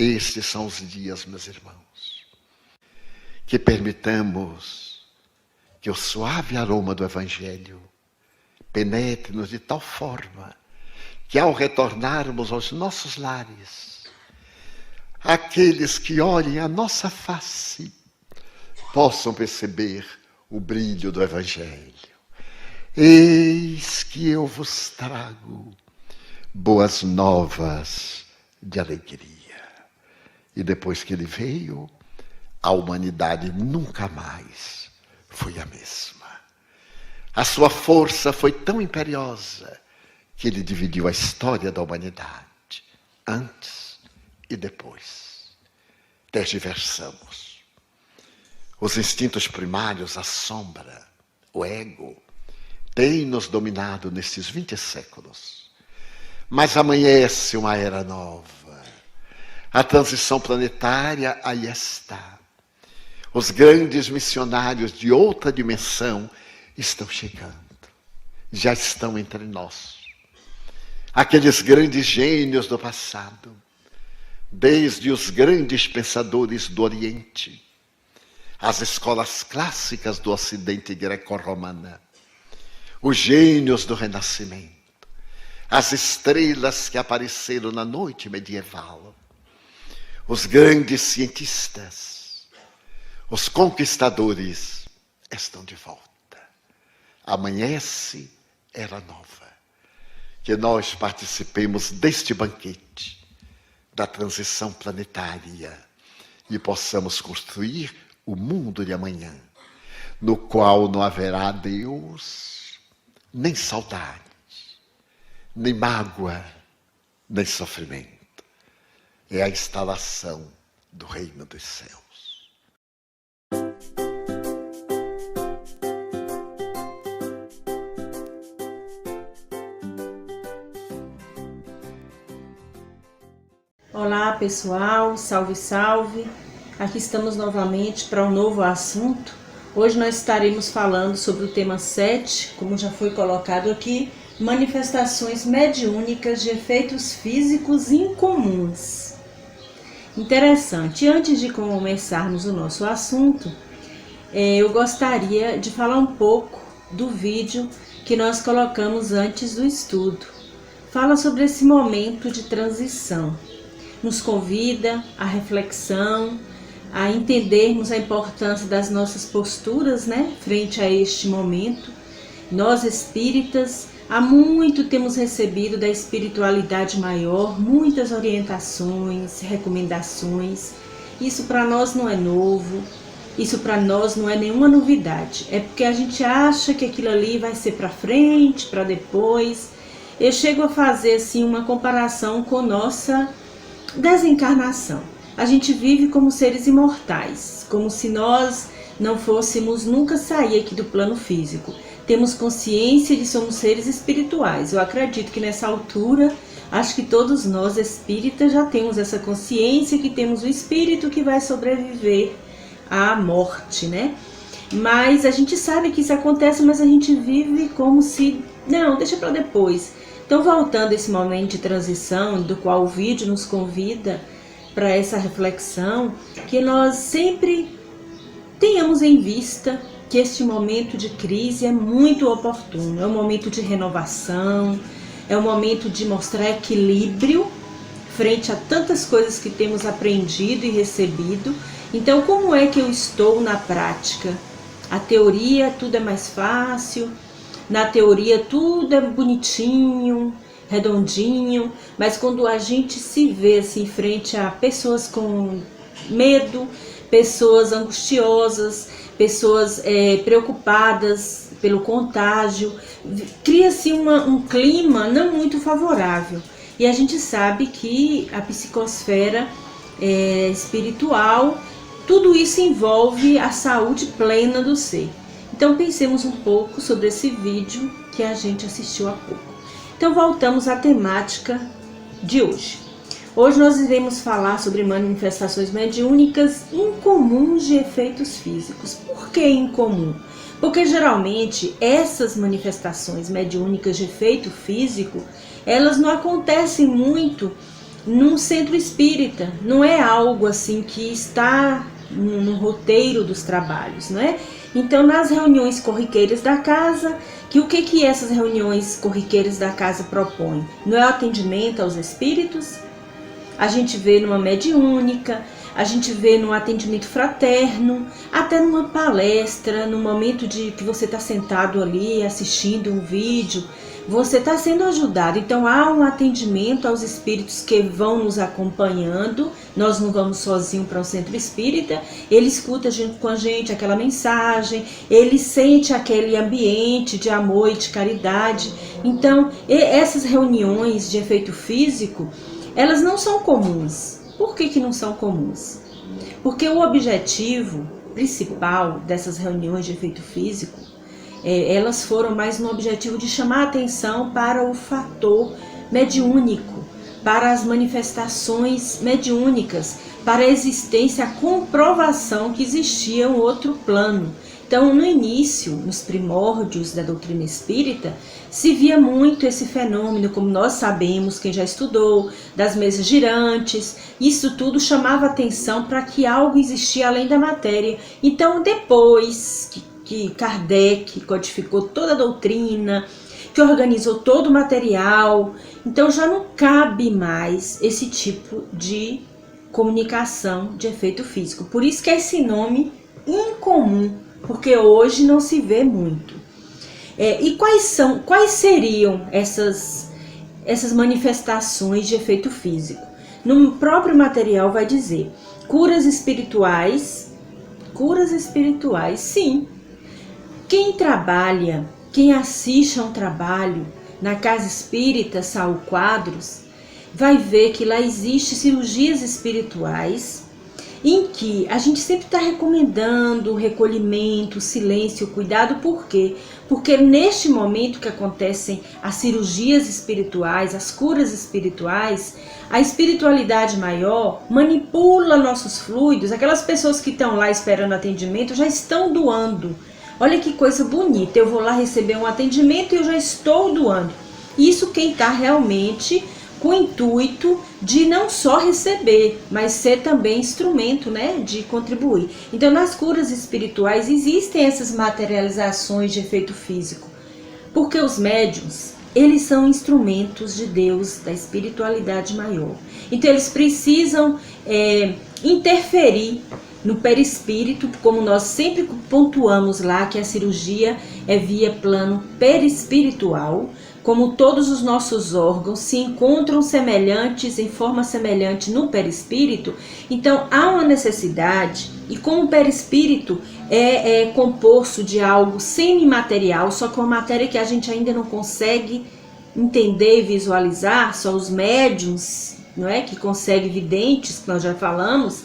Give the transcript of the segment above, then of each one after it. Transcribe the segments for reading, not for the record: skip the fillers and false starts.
Estes são os dias, meus irmãos, que permitamos que o suave aroma do Evangelho penetre-nos de tal forma que ao retornarmos aos nossos lares, aqueles que olhem a nossa face possam perceber o brilho do Evangelho. Eis que eu vos trago boas novas de alegria. E depois que ele veio, a humanidade nunca mais foi a mesma. A sua força foi tão imperiosa que ele dividiu a história da humanidade, antes e depois. Tergiversamos. Os instintos primários, a sombra, o ego, têm nos dominado nestes 20 séculos. Mas amanhece uma era nova. A transição planetária aí está. Os grandes missionários de outra dimensão estão chegando. Já estão entre nós. Aqueles grandes gênios do passado, desde os grandes pensadores do Oriente, as escolas clássicas do Ocidente greco-romana, os gênios do Renascimento, as estrelas que apareceram na noite medieval, os grandes cientistas, os conquistadores estão de volta. Amanhece era nova. Que nós participemos deste banquete, da transição planetária, e possamos construir o mundo de amanhã, no qual não haverá Deus, nem saudade, nem mágoa, nem sofrimento. É a instalação do reino dos céus. Olá pessoal, salve salve, aqui estamos novamente para um novo assunto. Hoje nós estaremos falando sobre o tema 7, como já foi colocado aqui, manifestações mediúnicas de efeitos físicos incomuns. Interessante, antes de começarmos o nosso assunto, eu gostaria de falar um pouco do vídeo que nós colocamos antes do estudo. Fala sobre esse momento de transição. Nos convida à reflexão, a entendermos a importância das nossas posturas, frente a este momento. Nós espíritas, há muito temos recebido da espiritualidade maior, muitas orientações, recomendações. Isso para nós não é novo, isso para nós não é nenhuma novidade. É porque a gente acha que aquilo ali vai ser para frente, para depois. Eu chego a fazer assim uma comparação com nossa desencarnação. A gente vive como seres imortais, como se nós não fôssemos nunca sair aqui do plano físico. Temos consciência de que somos seres espirituais. Eu acredito que nessa altura, acho que todos nós espíritas já temos essa consciência que temos o espírito que vai sobreviver à morte, Mas a gente sabe que isso acontece, mas a gente vive como se, não, deixa para depois. Então, voltando a esse momento de transição, do qual o vídeo nos convida para essa reflexão, que nós sempre tenhamos em vista que este momento de crise é muito oportuno, é um momento de renovação, é um momento de mostrar equilíbrio frente a tantas coisas que temos aprendido e recebido. Então, como é que eu estou na prática? A teoria, tudo é mais fácil. Na teoria tudo é bonitinho, redondinho, mas quando a gente se vê assim frente a pessoas com medo, pessoas angustiosas, pessoas preocupadas pelo contágio, cria-se um clima não muito favorável. E a gente sabe que a psicosfera espiritual, tudo isso envolve a saúde plena do ser. Então pensemos um pouco sobre esse vídeo que a gente assistiu há pouco. Então voltamos à temática de hoje. Hoje nós iremos falar sobre manifestações mediúnicas incomuns de efeitos físicos. Por que incomum? Porque geralmente essas manifestações mediúnicas de efeito físico, elas não acontecem muito num centro espírita, não é algo assim que está no roteiro dos trabalhos, não é? Então, nas reuniões corriqueiras da casa, o que essas reuniões corriqueiras da casa propõem? Não é o atendimento aos espíritos? A gente vê numa mediúnica, a gente vê num atendimento fraterno, até numa palestra, no momento de que você está sentado ali assistindo um vídeo, você está sendo ajudado. Então há um atendimento aos espíritos que vão nos acompanhando. Nós não vamos sozinhos para o centro espírita, ele escuta junto com a gente aquela mensagem, ele sente aquele ambiente de amor e de caridade. Então essas reuniões de efeito físico, elas não são comuns. Por que não são comuns? Porque o objetivo principal dessas reuniões de efeito físico, elas foram mais no objetivo de chamar a atenção para o fator mediúnico, para as manifestações mediúnicas, para a existência, a comprovação que existia um outro plano. Então, no início, nos primórdios da doutrina espírita, se via muito esse fenômeno, como nós sabemos, quem já estudou, das mesas girantes. Isso tudo chamava atenção para que algo existia além da matéria. Então, depois que Kardec codificou toda a doutrina, que organizou todo o material, então já não cabe mais esse tipo de comunicação de efeito físico. Por isso que é esse nome incomum, porque hoje não se vê muito. E quais seriam essas manifestações de efeito físico? No próprio material vai dizer curas espirituais, sim. Quem trabalha, quem assiste a um trabalho na casa espírita Saul Quadros, vai ver que lá existe cirurgias espirituais, em que a gente sempre está recomendando o recolhimento, o silêncio, o cuidado. Por quê? Porque neste momento que acontecem as cirurgias espirituais, as curas espirituais, a espiritualidade maior manipula nossos fluidos. Aquelas pessoas que estão lá esperando atendimento já estão doando. Olha que coisa bonita, eu vou lá receber um atendimento e eu já estou doando. Isso quem está realmente com o intuito de não só receber, mas ser também instrumento, né, de contribuir. Então, nas curas espirituais existem essas materializações de efeito físico, porque os médiuns, eles são instrumentos de Deus, da espiritualidade maior. Então, eles precisam interferir no perispírito, como nós sempre pontuamos lá, que a cirurgia é via plano perispiritual. Como todos os nossos órgãos se encontram semelhantes, em forma semelhante no perispírito, então há uma necessidade, e como o perispírito é composto de algo semimaterial, só que uma matéria que a gente ainda não consegue entender e visualizar, só os médiuns, não é, que conseguem, videntes, que nós já falamos.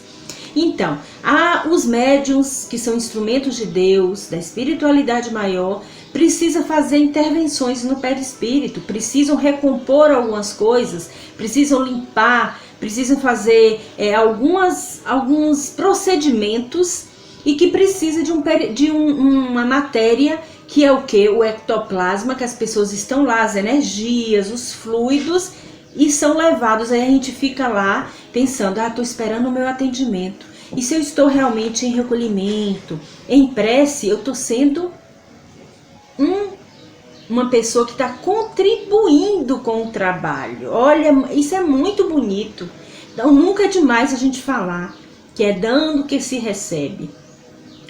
Então, há os médiuns que são instrumentos de Deus, da espiritualidade maior, precisa fazer intervenções no perispírito, precisam recompor algumas coisas, precisam limpar, precisam fazer alguns procedimentos, e que precisa de uma matéria que é o que? O ectoplasma, que as pessoas estão lá, as energias, os fluidos, e são levados. Aí a gente fica lá pensando, estou esperando o meu atendimento. E se eu estou realmente em recolhimento, em prece, eu estou sendo uma pessoa que está contribuindo com o trabalho. Olha, isso é muito bonito. Então nunca é demais a gente falar que é dando que se recebe.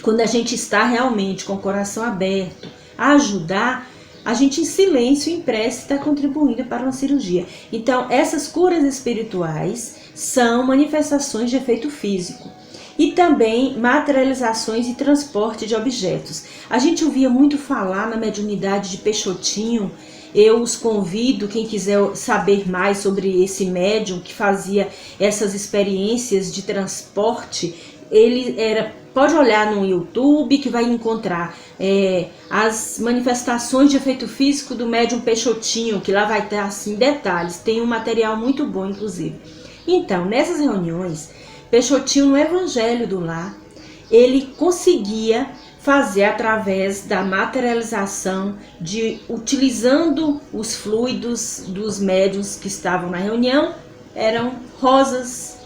Quando a gente está realmente com o coração aberto a ajudar, a gente em silêncio, em prece, está contribuindo para uma cirurgia. Então essas curas espirituais são manifestações de efeito físico. E também materializações e transporte de objetos. A gente ouvia muito falar na mediunidade de Peixotinho. Eu os convido, quem quiser saber mais sobre esse médium que fazia essas experiências de transporte, pode olhar no YouTube que vai encontrar as manifestações de efeito físico do médium Peixotinho, que lá vai estar assim detalhes. Tem um material muito bom, inclusive. Então, nessas reuniões, Peixotinho, no Evangelho do Lar, ele conseguia fazer através da materialização, utilizando os fluidos dos médiuns que estavam na reunião, eram rosas.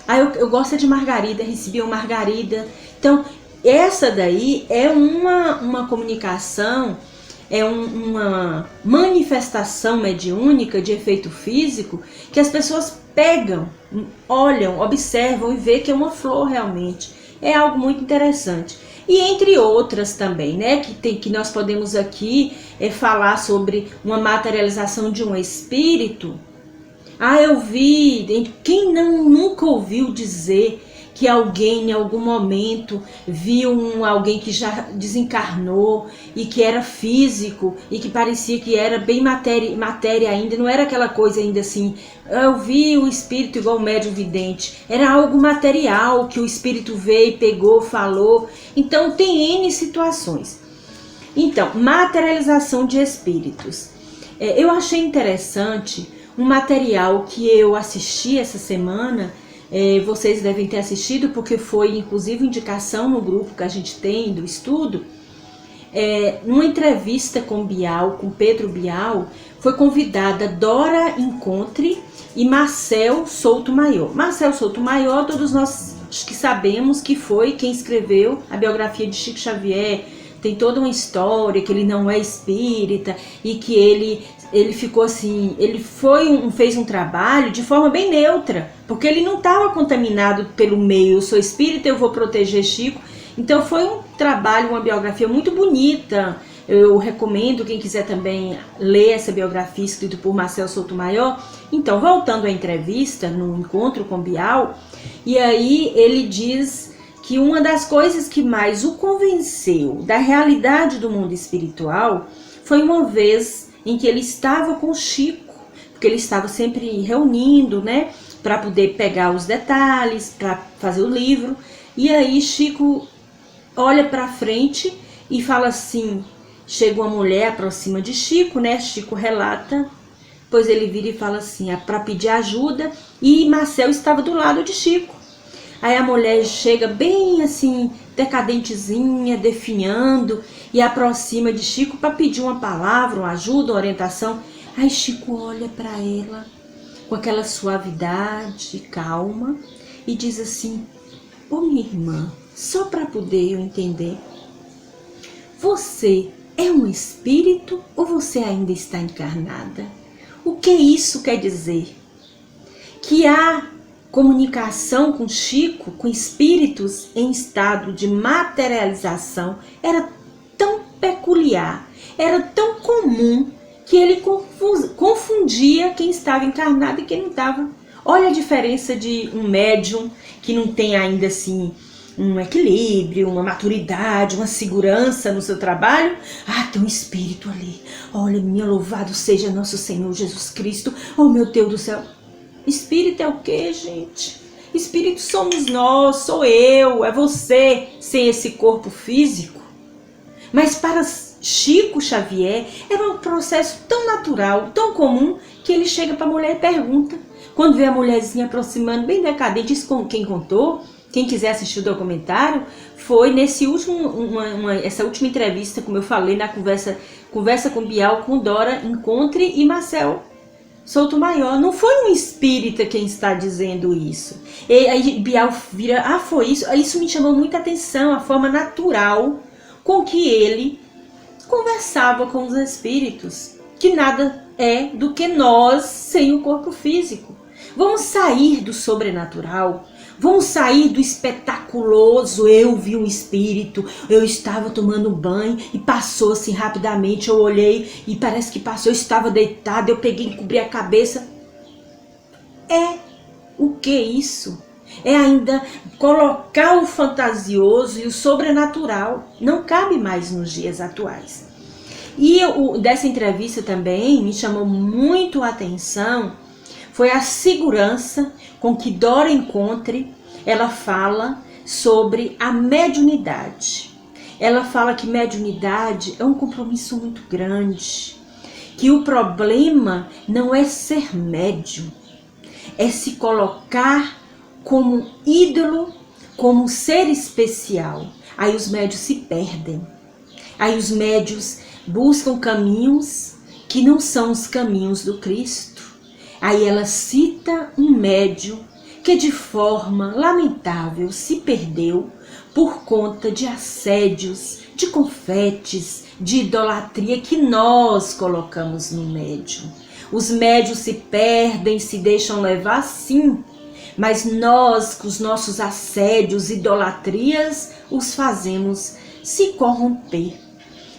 Aí eu gosto de margarida, recebiam margarida. Então, essa daí é uma comunicação, uma manifestação mediúnica de efeito físico que as pessoas pegam, olham, observam e vê que é uma flor realmente. É algo muito interessante. E entre outras também, né, que nós podemos aqui falar sobre uma materialização de um espírito. Eu vi, quem nunca ouviu dizer que alguém em algum momento viu alguém que já desencarnou e que era físico e que parecia que era bem matéria ainda, não era aquela coisa ainda assim, eu vi o espírito igual o médium vidente, era algo material que o espírito veio, pegou, falou. Então tem N situações. Então, materialização de espíritos. Eu achei interessante um material que eu assisti essa semana. Vocês devem ter assistido, porque foi inclusive indicação no grupo que a gente tem do estudo. Numa entrevista com Bial, com Pedro Bial, foi convidada Dora Encontre e Marcel Souto-Maior. Marcel Souto-Maior, todos nós que sabemos que foi quem escreveu a biografia de Chico Xavier. Tem toda uma história que ele não é espírita e que ele ficou assim, ele fez um trabalho de forma bem neutra, porque ele não estava contaminado pelo meio. Eu sou espírita, eu vou proteger Chico. Então foi um trabalho, uma biografia muito bonita. Eu recomendo quem quiser também ler essa biografia escrita por Marcel Souto-Maior. Então, voltando à entrevista, no encontro com Bial, e aí ele diz que uma das coisas que mais o convenceu da realidade do mundo espiritual foi uma vez em que ele estava com Chico, porque ele estava sempre reunindo, né, para poder pegar os detalhes, para fazer o livro. E aí Chico olha para frente e fala assim, chega uma mulher, aproxima de Chico, né, Chico relata, pois ele vira e fala assim, para pedir ajuda, e Marcel estava do lado de Chico. Aí a mulher chega bem assim, decadentezinha, definhando, e aproxima de Chico para pedir uma palavra, uma ajuda, uma orientação. Aí Chico olha para ela com aquela suavidade, calma, e diz assim, minha irmã, só para poder eu entender, você é um espírito ou você ainda está encarnada? O que isso quer dizer? Que há comunicação com Chico, com espíritos em estado de materialização, era tão peculiar, era tão comum, que ele confundia quem estava encarnado e quem não estava. Olha a diferença de um médium que não tem ainda assim um equilíbrio, uma maturidade, uma segurança no seu trabalho. Tem um espírito ali. Olha, minha, louvado seja nosso Senhor Jesus Cristo. Oh, meu Deus do céu. Espírito é o quê, gente? Espírito somos nós, sou eu, é você, sem esse corpo físico. Mas para Chico Xavier era um processo tão natural, tão comum, que ele chega para a mulher e pergunta. Quando vê a mulherzinha aproximando, bem decadente, isso quem contou, quem quiser assistir o documentário, foi nesse essa última entrevista, como eu falei, na conversa com Bial, com Dora Encontre e Marcel Souto-Maior. Não foi um espírita quem está dizendo isso. E aí Bial vira, foi isso. Isso me chamou muita atenção, a forma natural com que ele conversava com os espíritos, que nada é do que nós sem o corpo físico. Vamos sair do sobrenatural, vamos sair do espetaculoso. Eu vi um espírito, eu estava tomando banho e passou assim rapidamente, eu olhei e parece que passou, eu estava deitada, eu peguei e cobri a cabeça. O que é isso? É ainda colocar o fantasioso e o sobrenatural. Não cabe mais nos dias atuais. E dessa entrevista também me chamou muito a atenção foi a segurança com que Dora Encontre, ela fala sobre a mediunidade. Ela fala que mediunidade é um compromisso muito grande, que o problema não é ser médium, é se colocar como ídolo, como ser especial. Aí os médios se perdem, aí os médios buscam caminhos que não são os caminhos do Cristo. Aí ela cita um médium que de forma lamentável se perdeu por conta de assédios, de confetes, de idolatria que nós colocamos no médium. Os médios se perdem, se deixam levar, sim, mas nós, com os nossos assédios, idolatrias, os fazemos se corromper.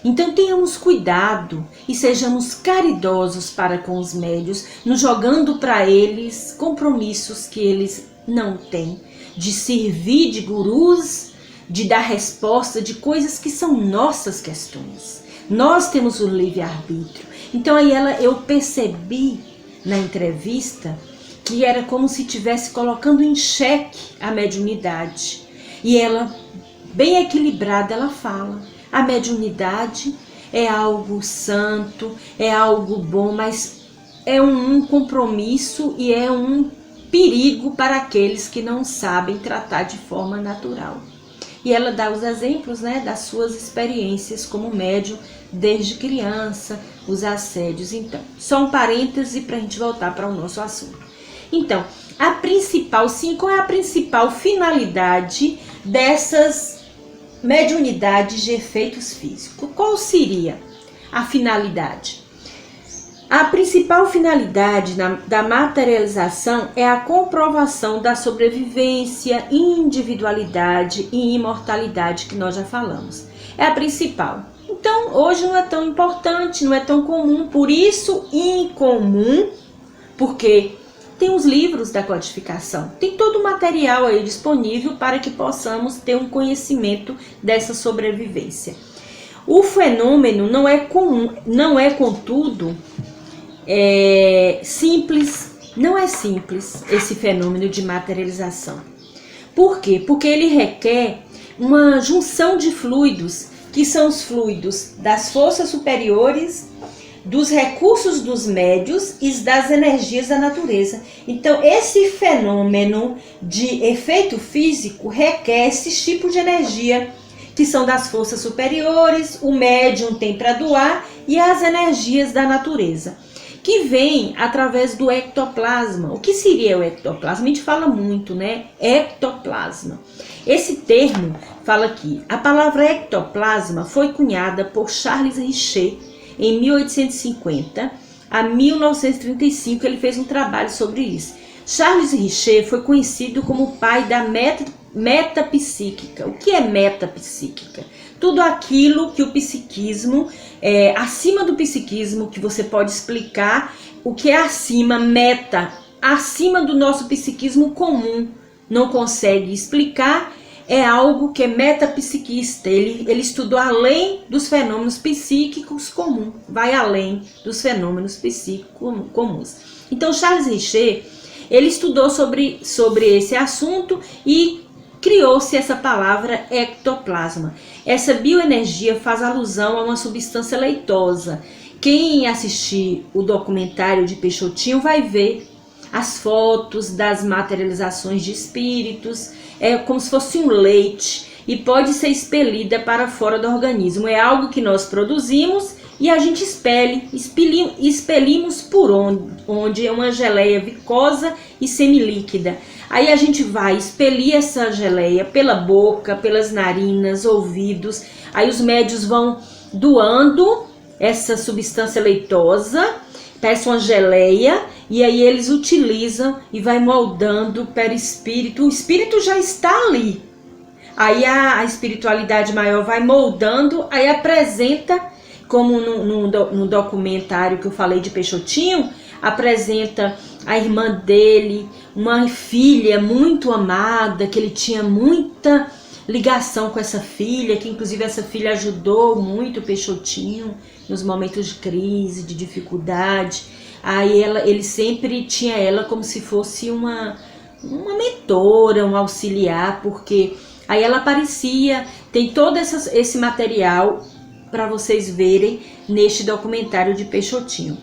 Então tenhamos cuidado e sejamos caridosos para com os médios, nos jogando para eles compromissos que eles não têm, de servir de gurus, de dar resposta de coisas que são nossas questões. Nós temos o livre-arbítrio. Então aí eu percebi na entrevista que era como se estivesse colocando em xeque a mediunidade. E ela, bem equilibrada, ela fala: a mediunidade é algo santo, é algo bom, mas é um compromisso e é um perigo para aqueles que não sabem tratar de forma natural. E ela dá os exemplos, né, das suas experiências como médium desde criança, os assédios. Então, só um parêntese para a gente voltar para o nosso assunto. Então, a principal, sim, qual é a principal finalidade dessas mediunidades de efeitos físicos? Qual seria a finalidade? A principal finalidade da materialização é a comprovação da sobrevivência, individualidade e imortalidade, que nós já falamos. É a principal. Então, hoje não é tão importante, não é tão comum, por isso incomum, porque tem os livros da codificação, tem todo o material aí disponível para que possamos ter um conhecimento dessa sobrevivência. O fenômeno não é comum, não é, contudo, simples, não é simples esse fenômeno de materialização. Por quê? Porque ele requer uma junção de fluidos, que são os fluidos das forças superiores, dos recursos dos médios e das energias da natureza. Então, esse fenômeno de efeito físico requer esses tipos de energia, que são das forças superiores, o médium tem para doar, e as energias da natureza, que vem através do ectoplasma. O que seria o ectoplasma? A gente fala muito, né? Ectoplasma. Esse termo fala aqui. A palavra ectoplasma foi cunhada por Charles Richer em 1850 a 1935. Ele fez um trabalho sobre isso. Charles Richer foi conhecido como o pai da metapsíquica. O que é metapsíquica? Tudo aquilo que o psiquismo, acima do psiquismo, que você pode explicar o que é acima, acima do nosso psiquismo comum, não consegue explicar, é algo que é metapsiquista. Ele estudou além dos fenômenos psíquicos comuns, vai além dos fenômenos psíquicos comuns. Então, Charles Richer, ele estudou sobre esse assunto e criou-se essa palavra ectoplasma. Essa bioenergia faz alusão a uma substância leitosa. Quem assistir o documentário de Peixotinho vai ver as fotos das materializações de espíritos, é como se fosse um leite, e pode ser expelida para fora do organismo. É algo que nós produzimos e a gente expelimos por onde é uma geleia viscosa e semilíquida. Aí a gente vai expelir essa geleia pela boca, pelas narinas, ouvidos. Aí os médios vão doando essa substância leitosa, parece uma geleia, e aí eles utilizam e vai moldando o perispírito. O espírito já está ali. Aí a espiritualidade maior vai moldando, aí apresenta, como no documentário que eu falei de Peixotinho, apresenta a irmã dele, uma filha muito amada, que ele tinha muita ligação com essa filha, que inclusive essa filha ajudou muito o Peixotinho nos momentos de crise, de dificuldade. Aí ele sempre tinha ela como se fosse uma mentora, um auxiliar, porque aí ela aparecia. Tem todo esse material para vocês verem neste documentário de Peixotinho.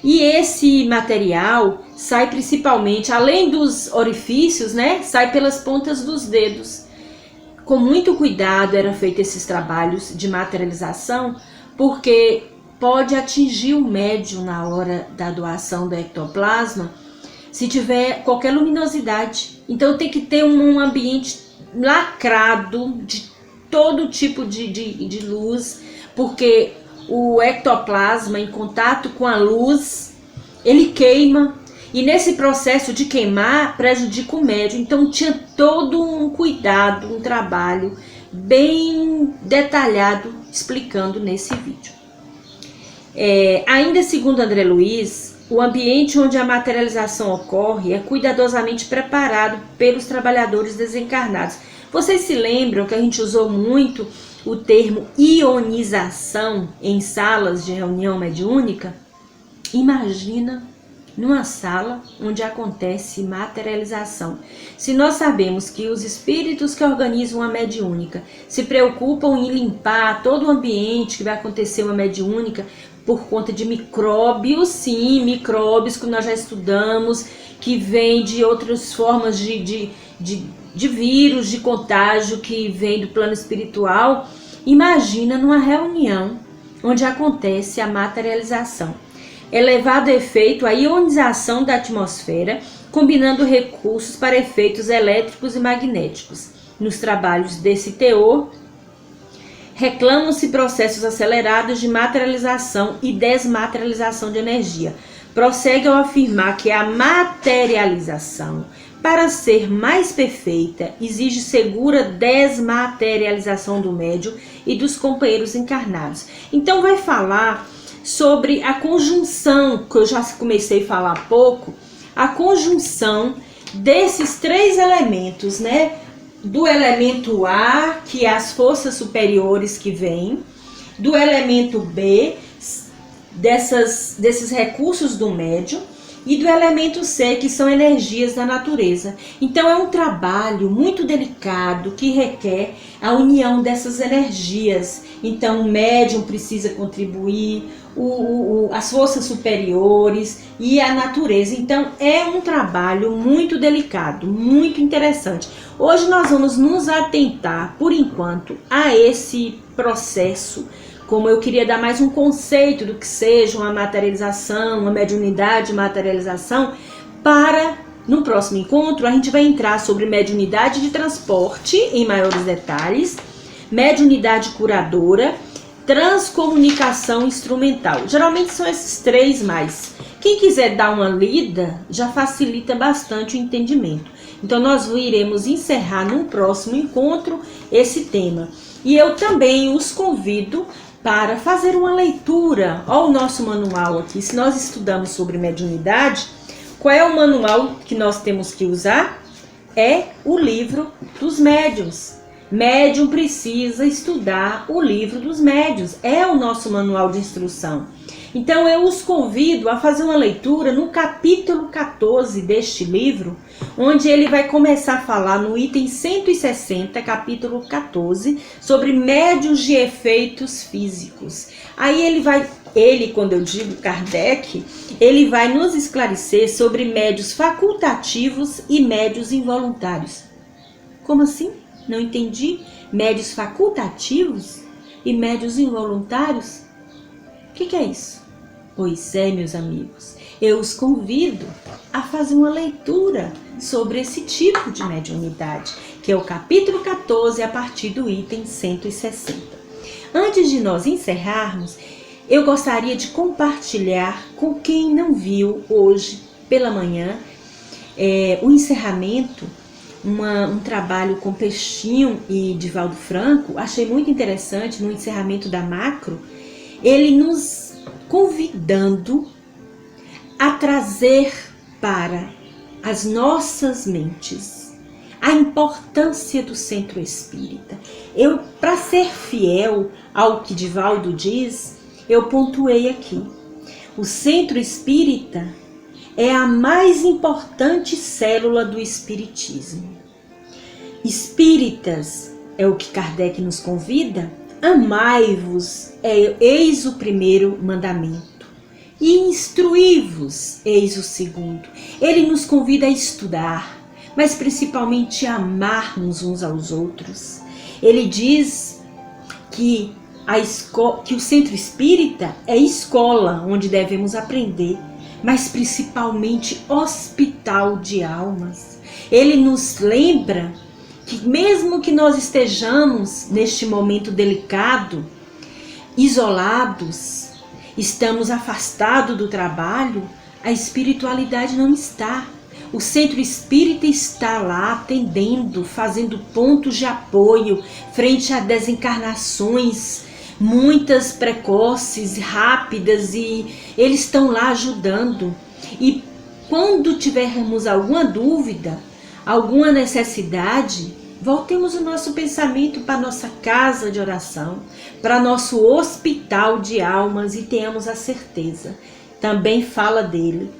E esse material sai principalmente, além dos orifícios, né, sai pelas pontas dos dedos. Com muito cuidado eram feitos esses trabalhos de materialização, porque pode atingir o médium na hora da doação do ectoplasma se tiver qualquer luminosidade. Então tem que ter um ambiente lacrado de todo tipo de luz, porque o ectoplasma em contato com a luz, ele queima, e nesse processo de queimar prejudica o médium. Então tinha todo um cuidado, um trabalho bem detalhado explicando nesse vídeo. Ainda segundo André Luiz, o ambiente onde a materialização ocorre é cuidadosamente preparado pelos trabalhadores desencarnados. Vocês se lembram que a gente usou muito o termo ionização em salas de reunião mediúnica? Imagina numa sala onde acontece materialização. Se nós sabemos que os espíritos que organizam a mediúnica se preocupam em limpar todo o ambiente que vai acontecer uma mediúnica por conta de micróbios, sim, micróbios que nós já estudamos, que vêm de outras formas de vírus, de contágio que vem do plano espiritual. Imagina numa reunião onde acontece a materialização. É levado a efeito a ionização da atmosfera, combinando recursos para efeitos elétricos e magnéticos. Nos trabalhos desse teor, reclamam-se processos acelerados de materialização e desmaterialização de energia. Prossegue ao afirmar que a materialização, para ser mais perfeita, exige segura desmaterialização do médium e dos companheiros encarnados. Então vai falar sobre a conjunção, que eu já comecei a falar há pouco, a conjunção desses três elementos, né? Do elemento A, que é as forças superiores que vêm, do elemento B, desses recursos do médium, e do elemento C, que são energias da natureza. Então é um trabalho muito delicado que requer a união dessas energias. Então o médium precisa contribuir, as forças superiores e a natureza. Então é um trabalho muito delicado, muito interessante. Hoje nós vamos nos atentar, por enquanto, a esse processo. Como eu queria dar mais um conceito do que seja uma materialização, uma mediunidade de materialização, para, no próximo encontro, a gente vai entrar sobre mediunidade de transporte em maiores detalhes, mediunidade curadora, transcomunicação instrumental. Geralmente são esses três mais. Quem quiser dar uma lida, já facilita bastante o entendimento. Então nós iremos encerrar no próximo encontro esse tema. E eu também os convido para fazer uma leitura. Olha o nosso manual aqui. Se nós estudamos sobre mediunidade, qual é o manual que nós temos que usar? É o livro dos médiuns. Médium precisa estudar o livro dos médiuns. É o nosso manual de instrução. Então eu os convido a fazer uma leitura no capítulo 14 deste livro, onde ele vai começar a falar no item 160, capítulo 14, sobre médiuns de efeitos físicos. Aí quando eu digo Kardec, ele vai nos esclarecer sobre médiuns facultativos e médiuns involuntários. Como assim? Não entendi. Médiuns facultativos e médiuns involuntários? O que é isso? Pois é, meus amigos, eu os convido a fazer uma leitura sobre esse tipo de mediunidade, que é o capítulo 14, a partir do item 160. Antes de nós encerrarmos, eu gostaria de compartilhar com quem não viu hoje pela manhã o encerramento, um trabalho com Peixinho e Divaldo Franco. Achei muito interessante no encerramento da Macro, ele nos convidando a trazer para as nossas mentes a importância do centro espírita. Para ser fiel ao que Divaldo diz, eu pontuei aqui. O centro espírita é a mais importante célula do espiritismo. Espíritas, é o que Kardec nos convida, amai-vos, eis o primeiro mandamento, e instruí-vos, eis o segundo. Ele nos convida a estudar, mas principalmente a amarmos uns aos outros. Ele diz que que o centro espírita é escola onde devemos aprender, mas principalmente hospital de almas. Ele nos lembra que mesmo que nós estejamos neste momento delicado, isolados, estamos afastados do trabalho, a espiritualidade não está. O centro espírita está lá atendendo, fazendo pontos de apoio frente a desencarnações, muitas precoces, rápidas, e eles estão lá ajudando. E quando tivermos alguma dúvida, alguma necessidade, voltemos o nosso pensamento para nossa casa de oração, para nosso hospital de almas, e tenhamos a certeza. Também fala dele.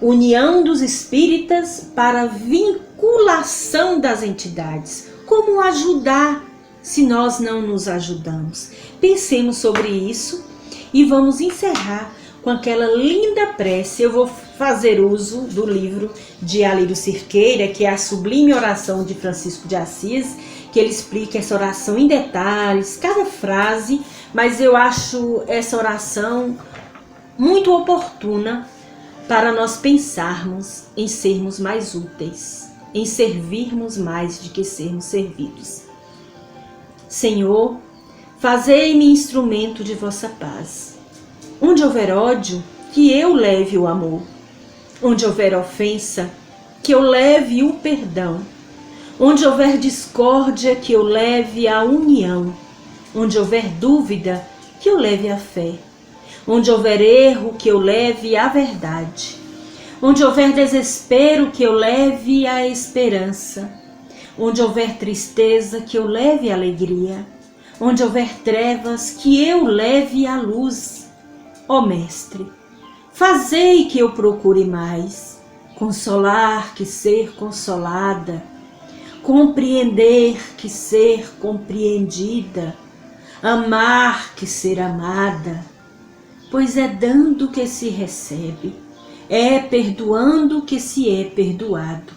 União dos espíritas para vinculação das entidades. Como ajudar se nós não nos ajudamos? Pensemos sobre isso e vamos encerrar com aquela linda prece. Eu vou fazer uso do livro de Alírio Cirqueira, que é a Sublime Oração de Francisco de Assis, que ele explica essa oração em detalhes, cada frase, mas eu acho essa oração muito oportuna para nós pensarmos em sermos mais úteis, em servirmos mais de que sermos servidos. Senhor, fazei-me instrumento de vossa paz. Onde houver ódio, que eu leve o amor. Onde houver ofensa, que eu leve o perdão. Onde houver discórdia, que eu leve a união. Onde houver dúvida, que eu leve a fé. Onde houver erro, que eu leve a verdade. Onde houver desespero, que eu leve a esperança. Onde houver tristeza, que eu leve a alegria. Onde houver trevas, que eu leve a luz. Ó Mestre, fazei que eu procure mais, consolar que ser consolada, compreender que ser compreendida, amar que ser amada, pois é dando que se recebe, é perdoando que se é perdoado,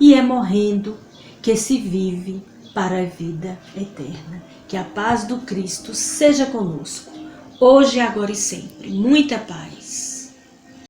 e é morrendo que se vive para a vida eterna. Que a paz do Cristo seja conosco, hoje, agora e sempre. Muita paz.